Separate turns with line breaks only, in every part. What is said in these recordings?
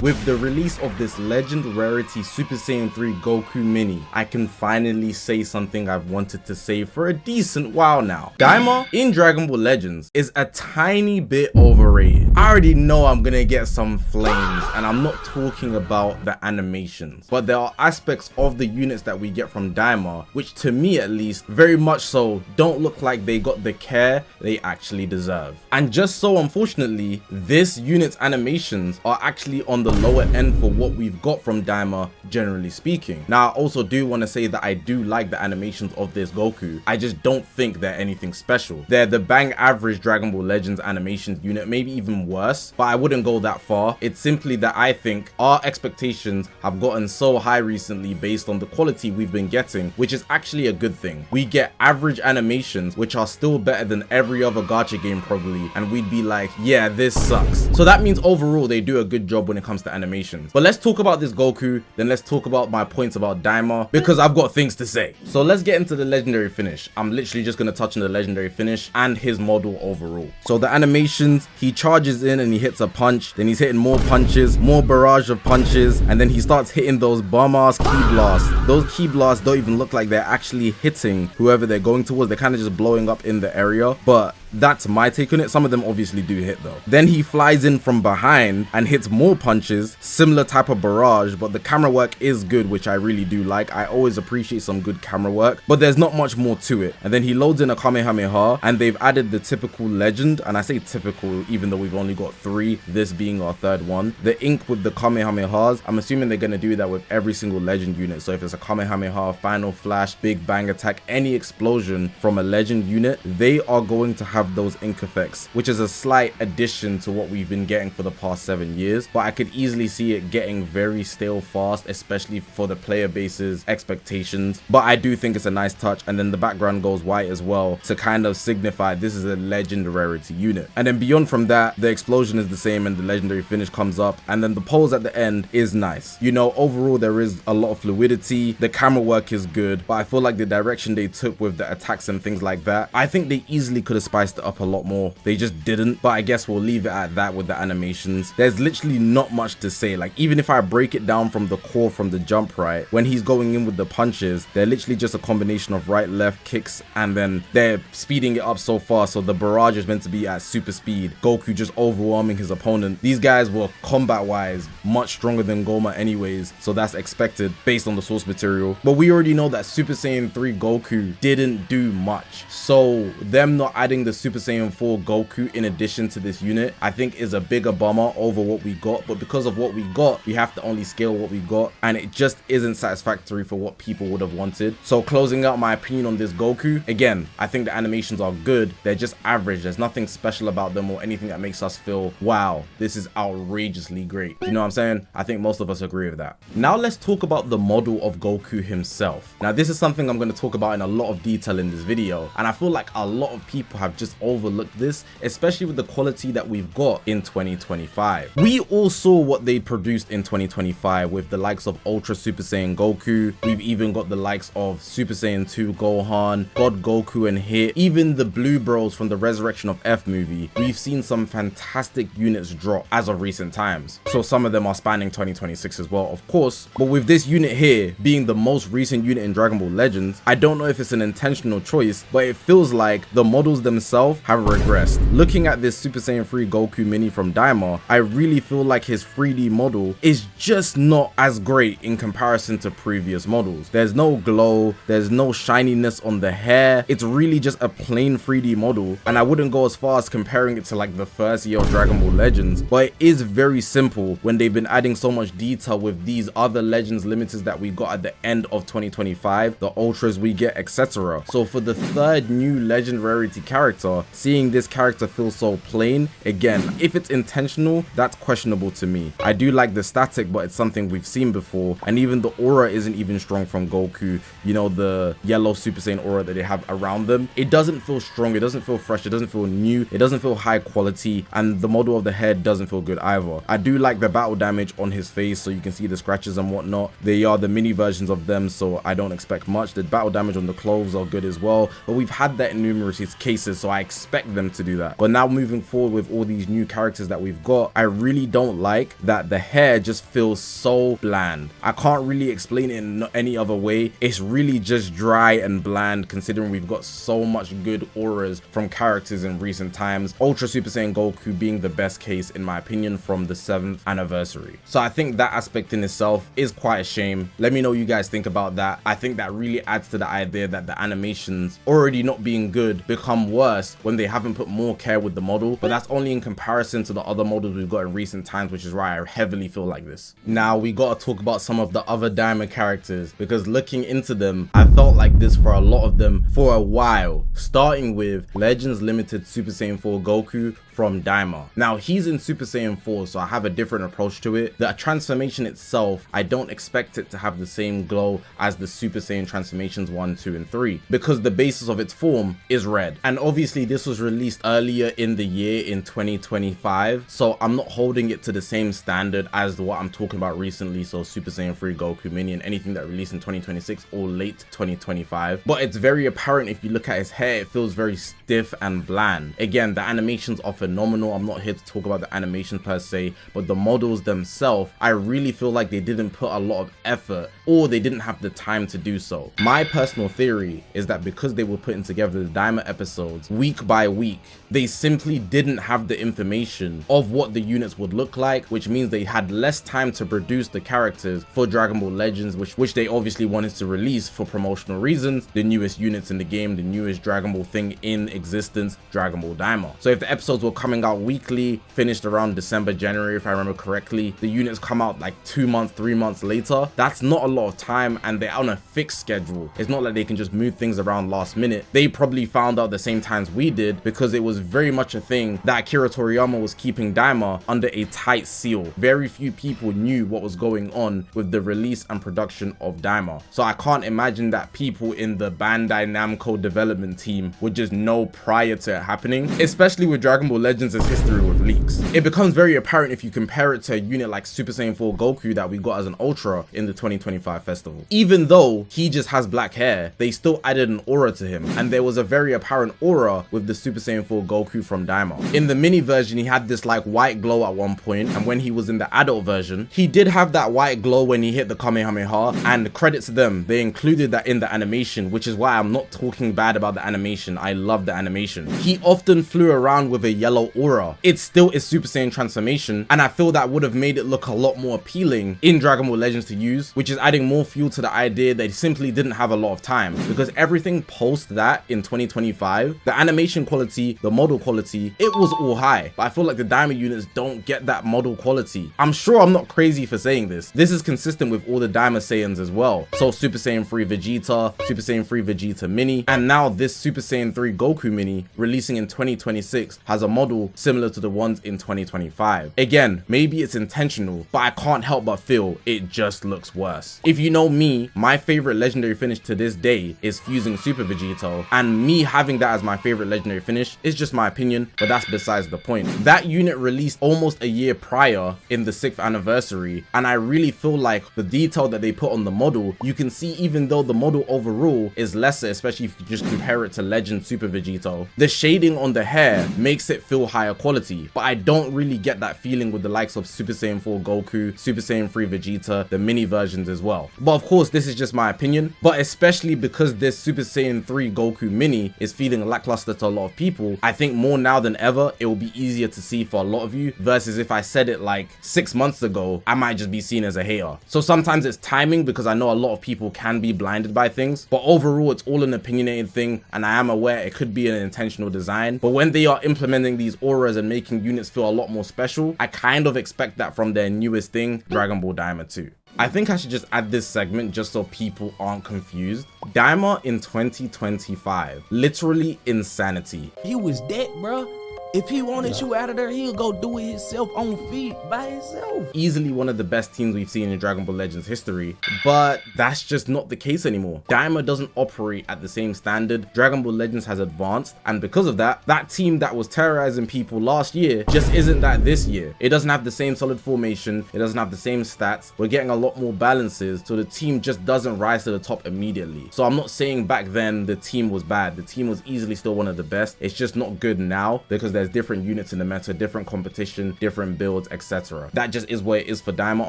With the release of this legend rarity Super Saiyan 3 Goku mini, I can finally say something I've wanted to say for a decent while now. DAIMA in Dragon Ball Legends is a tiny bit overrated. I already know I'm gonna get some flames, and I'm not talking about the animations, but there are aspects of the units that we get from DAIMA, which to me at least, very much so, don't look like they got the care they actually deserve. And just so unfortunately, this unit's animations are actually on the lower end for what we've got from DAIMA, generally speaking. Now, I also do want to say that I do like the animations of this Goku. I just don't think they're anything special. They're the bang average Dragon Ball Legends animations unit, maybe even worse, but I wouldn't go that far. It's simply that I think our expectations have gotten so high recently based on the quality we've been getting, which is actually a good thing. We get average animations, which are still better than every other gacha game probably, and we'd be like, yeah, this sucks. So that means overall they do a good job when it comes to animations. But let's talk about this Goku, then let's talk about my points about DAIMA, because I've got things to say. So let's get into the legendary finish. I'm literally just going to touch on the legendary finish and his model overall. So the animations, he charges in and he hits a punch, then he's hitting more punches, more barrage of punches, and then he starts hitting those bomb ass ki blasts. Those ki blasts don't even look like they're actually hitting whoever they're going towards. They're kind of just blowing up in the area, but that's my take on it. Some of them obviously do hit though. Then he flies in from behind and hits more punches, similar type of barrage, but the camera work is good, which I really do like. I always appreciate some good camera work, but there's not much more to it. And then he loads in a Kamehameha, and they've added the typical legend, and I say typical even though we've only got 3, this being our 3rd one. The ink with the Kamehamehas, I'm assuming they're going to do that with every single legend unit. So if it's a Kamehameha, Final Flash, Big Bang Attack, any explosion from a legend unit, they are going to have those ink effects, which is a slight addition to what we've been getting for the past 7 years, but I could easily see it getting very stale fast, especially for the player base's expectations. But I do think it's a nice touch. And then the background goes white as well to kind of signify this is a legend rarity unit. And then beyond from that, the explosion is the same and the legendary finish comes up, and then the pose at the end is nice. You know, overall there is a lot of fluidity, the camera work is good, but I feel like the direction they took with the attacks and things like that, I think they easily could have spiced it up a lot more. They just didn't, but I guess we'll leave it at that with the animations. There's literally not much to say. Like, even if I break it down from the core, from the jump, right, when he's going in with the punches, they're literally just a combination of right, left, kicks, and then they're speeding it up so far, so the barrage is meant to be at super speed. Goku just overwhelming his opponent. These guys were combat wise much stronger than Goma anyways, so that's expected based on the source material. But we already know that Super Saiyan 3 Goku didn't do much, so them not adding the Super Saiyan 4 Goku in addition to this unit, I think is a bigger bummer over what we got. But because of what we got, we have to only scale what we got, and it just isn't satisfactory for what people would have wanted. So closing out my opinion on this Goku, again, I think the animations are good. They're just average. There's nothing special about them or anything that makes us feel, wow, this is outrageously great. You know what I'm saying? I think most of us agree with that. Now let's talk about the model of Goku himself. Now this is something I'm going to talk about in a lot of detail in this video, and I feel like a lot of people have just overlooked this, especially with the quality that we've got in 2025. We all saw what they produced in 2025 with the likes of Ultra Super Saiyan Goku. We've even got the likes of Super Saiyan 2 Gohan, God Goku and Hit, even the Blue Bros from the Resurrection of F movie. We've seen some fantastic units drop as of recent times, so some of them are spanning 2026 as well, of course. But with this unit here being the most recent unit in Dragon Ball Legends, I don't know if it's an intentional choice, but it feels like the models themselves have regressed. Looking at this Super Saiyan 3 Goku mini from DAIMA, I really feel like his 3D model is just not as great in comparison to previous models. There's no glow, there's no shininess on the hair. It's really just a plain 3D model, and I wouldn't go as far as comparing it to like the first year of Dragon Ball Legends, but it is very simple when they've been adding so much detail with these other Legends limiters that we got at the end of 2025, the ultras we get, etc. So for the 3rd new legend rarity character, seeing this character feel so plain, again, if it's intentional, that's questionable to me. I do like the static, but it's something we've seen before, and even the aura isn't even strong from Goku. You know, the yellow Super Saiyan aura that they have around them, it doesn't feel strong, it doesn't feel fresh, it doesn't feel new, it doesn't feel high quality, and the model of the head doesn't feel good either. I do like the battle damage on his face, so you can see the scratches and whatnot. They are the mini versions of them, so I don't expect much. The battle damage on the clothes are good as well, but we've had that in numerous cases, so I expect them to do that. But now moving forward with all these new characters that we've got, I really don't like like that the hair just feels so bland. I can't really explain it in any other way. It's really just dry and bland, considering we've got so much good auras from characters in recent times. Ultra Super Saiyan Goku being the best case in my opinion from the 7th anniversary. So I think that aspect in itself is quite a shame. Let me know what you guys think about that. I think that really adds to the idea that the animations already not being good become worse when they haven't put more care with the model, but that's only in comparison to the other models we've got in recent times, which is why I heavily feel like this. Now we gotta talk about some of the other DAIMA characters, because looking into them, I felt like this for a lot of them for a while, starting with Legends Limited Super Saiyan 4 Goku from DAIMA. Now he's in Super Saiyan 4, so I have a different approach to it. The transformation itself, I don't expect it to have the same glow as the Super Saiyan transformations 1, 2, and 3, because the basis of its form is red. And obviously this was released earlier in the year in 2025, so I'm not holding it to the same standard as what I'm talking about recently, so Super Saiyan 3 Goku Mini and anything that released in 2026 or late 2025. But it's very apparent if you look at his hair, it feels very stiff and bland. Again, the animations are phenomenal. I'm not here to talk about the animation per se, but the models themselves, I really feel like they didn't put a lot of effort, or they didn't have the time to do so. My personal theory is that because they were putting together the DAIMA episodes week by week, they simply didn't have the information of what the units would look like, which means they had less time to produce the characters for Dragon Ball Legends, which they obviously wanted to release for promotional reasons, the newest units in the game, the newest Dragon Ball thing in existence, Dragon Ball DAIMA. So if the episodes were coming out weekly, finished around December, January if I remember correctly, the units come out like 2 months, 3 months later, that's not a lot of time, and they're on a fixed schedule. It's not like they can just move things around last minute. They probably found out the same times we did, because it was very much a thing that Akira Toriyama was keeping DAIMA under a tight seal. Very few people knew what was going on with the release and production of DAIMA. So I can't imagine that people in the Bandai Namco development team would just know prior to it happening, especially with Dragon Ball Legends' history with leaks. It becomes very apparent if you compare it to a unit like Super Saiyan 4 Goku that we got as an Ultra in the 2025 festival. Even though he just has black hair, they still added an aura to him, and there was a very apparent aura with the Super Saiyan 4 Goku from DAIMA. In the mini version, he had this like white glow at one point, and when he was in the adult version, he did have that white glow when he hit the Kamehameha, and credit to them, they included that in the animation, which is why I'm not talking bad about the animation. I love the animation. He often flew around with a yellow aura. It still is Super Saiyan transformation, and I feel that would have made it look a lot more appealing in Dragon Ball Legends to use, which is adding more fuel to the idea they simply didn't have a lot of time, because everything post that in 2025, the animation quality, the model quality, it was all high, but I feel like the DAIMA units don't get that model quality. I'm sure I'm not crazy for saying this. This is consistent with all the DAIMA Saiyans as well. So Super Saiyan 3 Vegeta, Super Saiyan 3 Vegeta Mini, and now this Super Saiyan 3 Goku Mini releasing in 2026 has a model similar to the ones in 2025. Again, maybe it's intentional, but I can't help but feel it just looks worse. If you know me, my favorite legendary finish to this day is fusing Super Vegito, and me having that as my favorite legendary finish is just my opinion, but that's besides the point. That unit released almost a year prior in the 6th anniversary, and I really feel like the detail that they put on the model, you can see even though the model overall is lesser, especially if you just compare it to Legend Super Vegito, the shading on the hair makes it feel higher quality, but I don't really get that feeling with the likes of Super Saiyan 4 Goku, Super Saiyan 3 Vegeta, the mini versions as well. But of course, this is just my opinion, but especially because this Super Saiyan 3 Goku Mini is feeling lackluster to a lot of people, I think more now than ever, it will be easier to see for a lot of you, versus if I said it like 6 months ago, I might just be seen as a hater. So sometimes it's timing, because I know a lot of people can be blinded by things, but overall it's all an opinionated thing, and I am aware it could be an intentional design, but when they are implementing these auras and making units feel a lot more special, I kind of expect that from their newest thing, Dragon Ball DAIMA 2. I think I should just add this segment just so people aren't confused. DAIMA in 2025, literally insanity.
He was dead, bro. If he wanted you out of there, he'll go do it himself on feet by himself.
Easily one of the best teams we've seen in Dragon Ball Legends history, but that's just not the case anymore. DAIMA doesn't operate at the same standard. Dragon Ball Legends has advanced, and because of that, that team that was terrorizing people last year just isn't that this year. It doesn't have the same solid formation, it doesn't have the same stats, we're getting a lot more balances, so the team just doesn't rise to the top immediately. So I'm not saying back then the team was bad, the team was easily still one of the best, it's just not good now, because there's different units in the meta, different competition, different builds, etc. That just is what it is for DAIMA,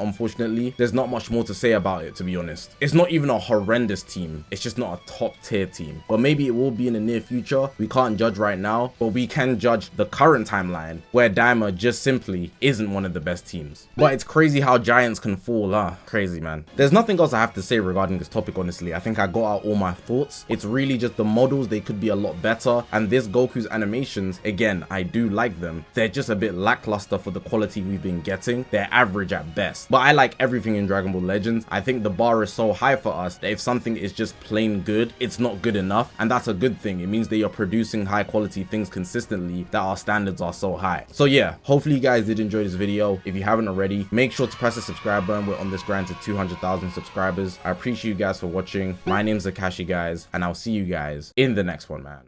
unfortunately. There's not much more to say about it, to be honest. It's not even a horrendous team. It's just not a top tier team. But maybe it will be in the near future. We can't judge right now, but we can judge the current timeline where DAIMA just simply isn't one of the best teams. But it's crazy how giants can fall, crazy, man. There's nothing else I have to say regarding this topic, honestly. I think I got out all my thoughts. It's really just the models, they could be a lot better. And this Goku's animations, again, I do like them. They're just a bit lackluster for the quality we've been getting. They're average at best. But I like everything in Dragon Ball Legends. I think the bar is so high for us that if something is just plain good, it's not good enough. And that's a good thing. It means that you're producing high quality things consistently, that our standards are so high. So yeah, hopefully you guys did enjoy this video. If you haven't already, make sure to press the subscribe button. We're on this grind to 200,000 subscribers. I appreciate you guys for watching. My name's Zakashi, guys, and I'll see you guys in the next one, man.